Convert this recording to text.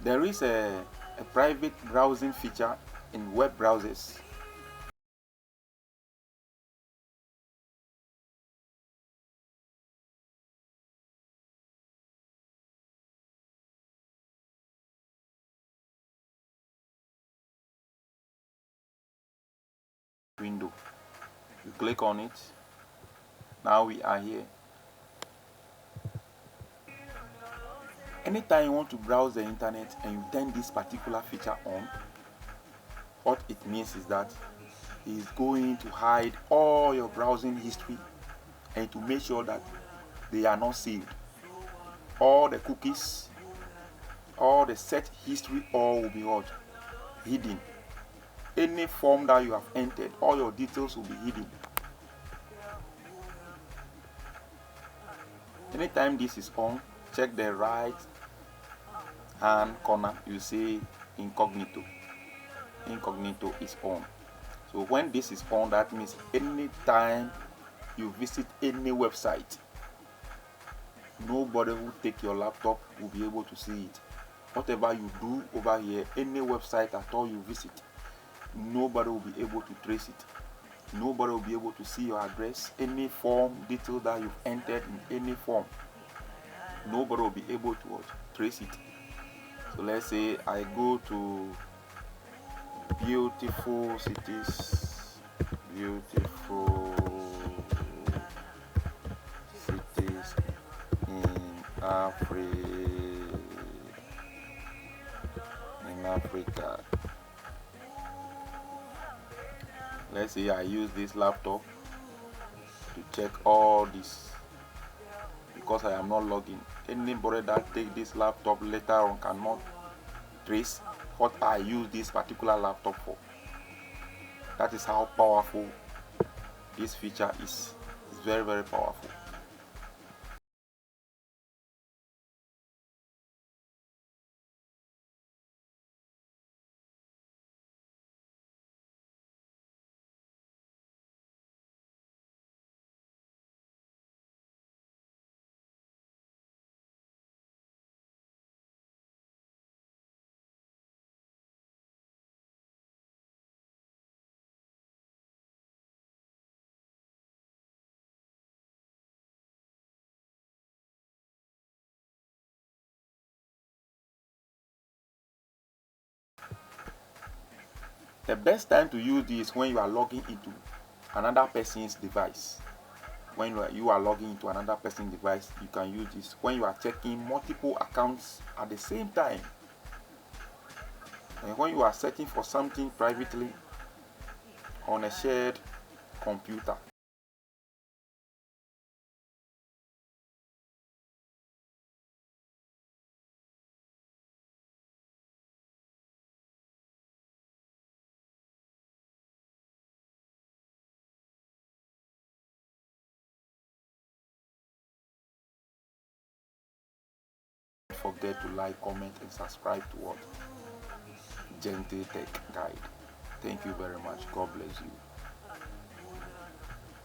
There is a private browsing feature in web browsers. Window. You click on it. Now we are here. Anytime you want to browse the internet and you turn this particular feature on, what it means is that it's going to hide all your browsing history and to make sure that they are not saved. All the cookies, all the set history, all will be what? Hidden. Any form that you have entered, all your details will be hidden. Anytime this is on, check the right hand corner, you see incognito. Incognito is on. So when this is on, that means anytime you visit any website, nobody who take your laptop will be able to see it. Whatever you do over here, any website at all you visit, nobody will be able to trace it. Nobody will be able to see your address, any form detail that you've entered in any form. Nobody will be able to trace it. So let's say I go to beautiful cities in Africa. Let's say I use this laptop to check all this because I am not logging. Anybody that take this laptop later on cannot trace what I use this particular laptop for. That is how powerful this feature is. It's very, very powerful. The best time to use this when you are logging into another person's device. When you are logging into another person's device, you can use this when you are checking multiple accounts at the same time. And when you are searching for something privately on a shared computer. Don't forget to like, comment, and subscribe to what? Gentle Tech Guide. Thank you very much. God bless you.